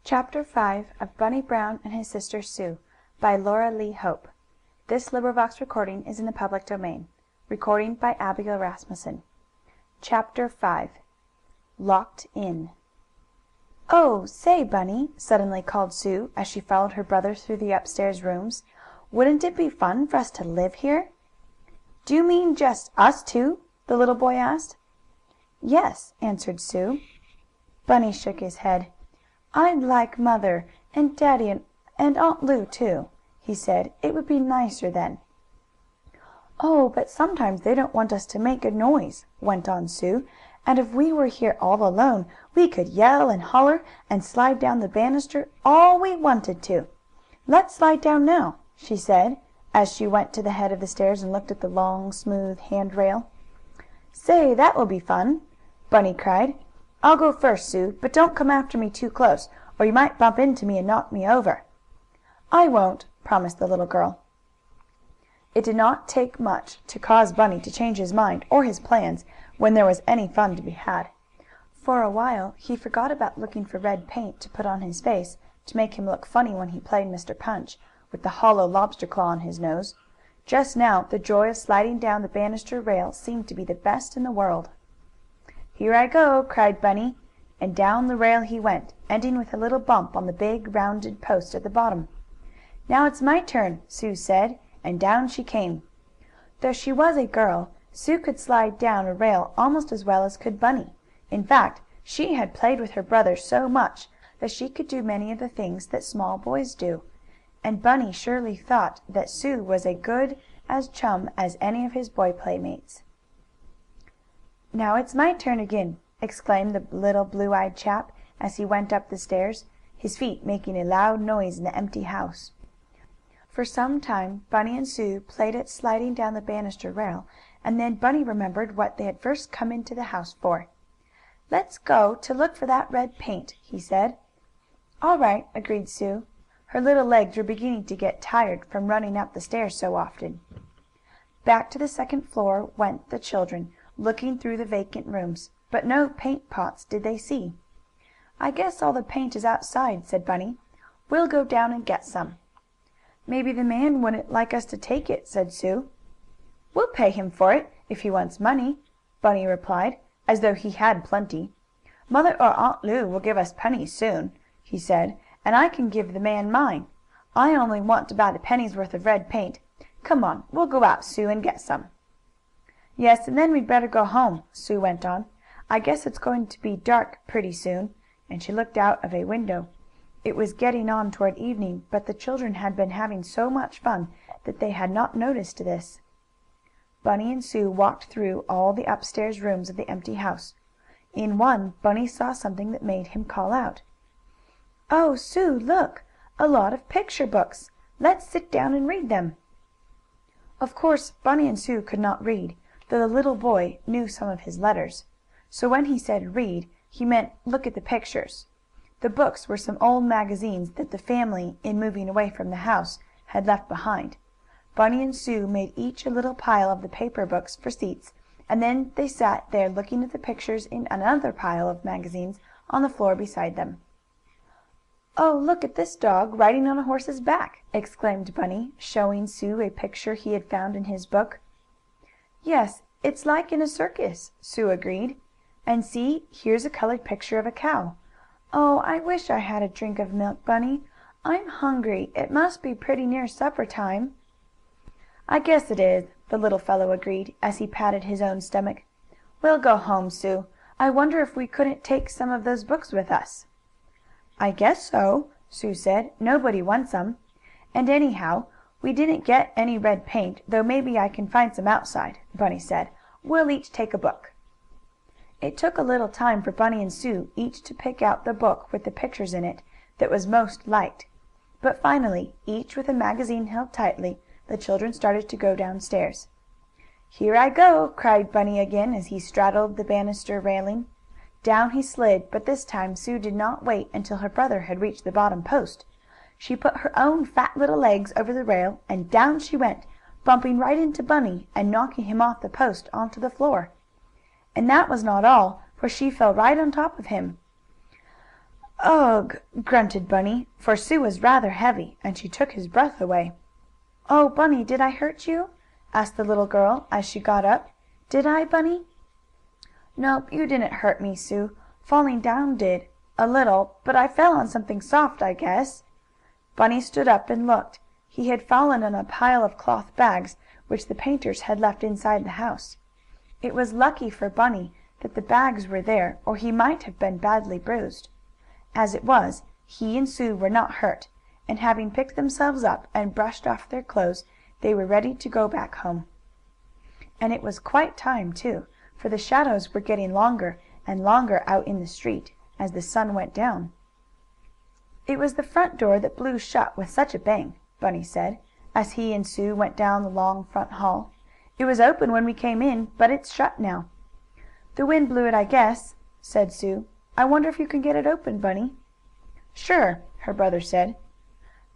Chapter 5 of Bunny Brown and His Sister Sue, by Laura Lee Hope. This recording is in the public domain. Recording by Abigail Rasmussen. Chapter 5 Locked In. "Oh, say, Bunny," suddenly called Sue, as she followed her brother through the upstairs rooms, "wouldn't it be fun for us to live here?" "Do you mean just us two?" the little boy asked. "Yes," answered Sue. Bunny shook his head. "I'd like Mother, and Daddy, and Aunt Lu, too," he said. "It would be nicer then." "Oh, but sometimes they don't want us to make a noise," went on Sue, "and if we were here all alone we could yell and holler, and slide down the banister all we wanted to. Let's slide down now," she said, as she went to the head of the stairs and looked at the long, smooth hand rail. "Say, that will be fun!" Bunny cried. "I'll go first, Sue, but don't come after me too close, or you might bump into me and knock me over." "I won't," promised the little girl. It did not take much to cause Bunny to change his mind, or his plans, when there was any fun to be had. For a while he forgot about looking for red paint to put on his face, to make him look funny when he played Mr. Punch, with the hollow lobster claw on his nose. Just now the joy of sliding down the banister rail seemed to be the best in the world. "Here I go!" cried Bunny, and down the rail he went, ending with a little bump on the big, rounded post at the bottom. "Now it's my turn," Sue said, and down she came. Though she was a girl, Sue could slide down a rail almost as well as could Bunny. In fact, she had played with her brother so much that she could do many of the things that small boys do, and Bunny surely thought that Sue was as good a chum as any of his boy playmates. "Now it's my turn again!" exclaimed the little blue-eyed chap, as he went up the stairs, his feet making a loud noise in the empty house. For some time Bunny and Sue played at sliding down the banister rail, and then Bunny remembered what they had first come into the house for. "Let's go to look for that red paint," he said. "All right," agreed Sue. Her little legs were beginning to get tired from running up the stairs so often. Back to the second floor went the children, looking through the vacant rooms, but no paint pots did they see. "I guess all the paint is outside," said Bunny. "We'll go down and get some." "Maybe the man wouldn't like us to take it," said Sue. "We'll pay him for it, if he wants money," Bunny replied, as though he had plenty. "Mother or Aunt Lu will give us pennies soon," he said, "and I can give the man mine. I only want about a penny's worth of red paint. Come on, we'll go out, Sue, and get some." "Yes, and then we'd better go home," Sue went on. "I guess it's going to be dark pretty soon," and she looked out of a window. It was getting on toward evening, but the children had been having so much fun that they had not noticed this. Bunny and Sue walked through all the upstairs rooms of the empty house. In one Bunny saw something that made him call out: "Oh, Sue, look! A lot of picture books! Let's sit down and read them." Of course Bunny and Sue could not read, though the little boy knew some of his letters. So when he said "read," he meant look at the pictures. The books were some old magazines that the family, in moving away from the house, had left behind. Bunny and Sue made each a little pile of the paper books for seats, and then they sat there looking at the pictures in another pile of magazines on the floor beside them. "Oh, look at this dog riding on a horse's back!" exclaimed Bunny, showing Sue a picture he had found in his book. "Yes, it's like in a circus," Sue agreed. "And see, here's a colored picture of a cow. Oh, I wish I had a drink of milk, Bunny. I'm hungry. It must be pretty near supper time." "I guess it is," the little fellow agreed, as he patted his own stomach. "We'll go home, Sue. I wonder if we couldn't take some of those books with us." "I guess so," Sue said. "Nobody wants 'em. And anyhow, we didn't get any red paint, though maybe I can find some outside," Bunny said. "We'll each take a book." It took a little time for Bunny and Sue each to pick out the book with the pictures in it that was most liked. But finally, each with a magazine held tightly, the children started to go downstairs. "Here I go!" cried Bunny again, as he straddled the banister railing. Down he slid, but this time Sue did not wait until her brother had reached the bottom post. She put her own fat little legs over the rail, and down she went, bumping right into Bunny, and knocking him off the post onto the floor. And that was not all, for she fell right on top of him. "Ugh!" grunted Bunny, for Sue was rather heavy, and she took his breath away. "Oh, Bunny, did I hurt you?" asked the little girl, as she got up. "Did I, Bunny?" "Nope, you didn't hurt me, Sue. Falling down did, a little, but I fell on something soft, I guess." Bunny stood up and looked. He had fallen on a pile of cloth bags, which the painters had left inside the house. It was lucky for Bunny that the bags were there, or he might have been badly bruised. As it was, he and Sue were not hurt, and having picked themselves up and brushed off their clothes, they were ready to go back home. And it was quite time, too, for the shadows were getting longer and longer out in the street, as the sun went down. "It was the front door that blew shut with such a bang," Bunny said, as he and Sue went down the long front hall. "It was open when we came in, but it's shut now." "The wind blew it, I guess," said Sue. "I wonder if you can get it open, Bunny?" "Sure," her brother said.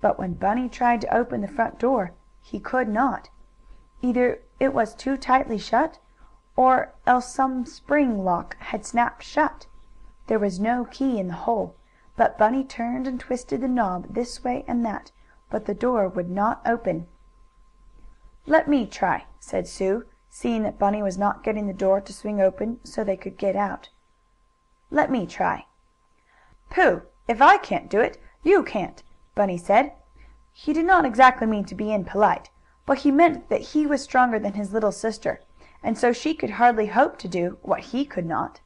But when Bunny tried to open the front door he could not. Either it was too tightly shut, or else some spring lock had snapped shut. There was no key in the hole, but Bunny turned and twisted the knob this way and that, but the door would not open. "Let me try," said Sue, seeing that Bunny was not getting the door to swing open so they could get out. "Let me try." "Pooh! If I can't do it, you can't," Bunny said. He did not exactly mean to be impolite, but he meant that he was stronger than his little sister, and so she could hardly hope to do what he could not.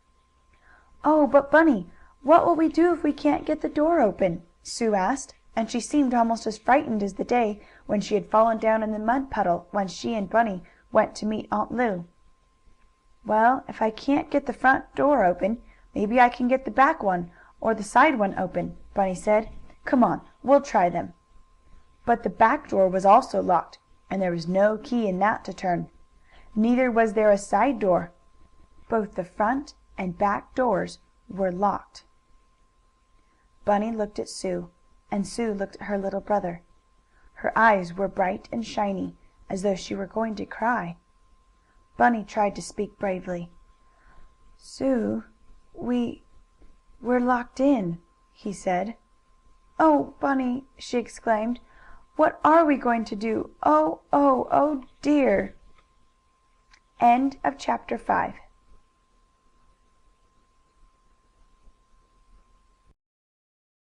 "Oh, but Bunny, what will we do if we can't get the door open?" Sue asked, and she seemed almost as frightened as the day when she had fallen down in the mud puddle when she and Bunny went to meet Aunt Lu. "Well, if I can't get the front door open, maybe I can get the back one, or the side one open," Bunny said. "Come on, we'll try them." But the back door was also locked, and there was no key in that to turn. Neither was there a side door. Both the front and back doors were locked. Bunny looked at Sue, and Sue looked at her little brother. Her eyes were bright and shiny, as though she were going to cry. Bunny tried to speak bravely. "Sue, we're locked in," he said. "Oh, Bunny!" she exclaimed. "What are we going to do? Oh, oh, oh dear!" End of chapter 5.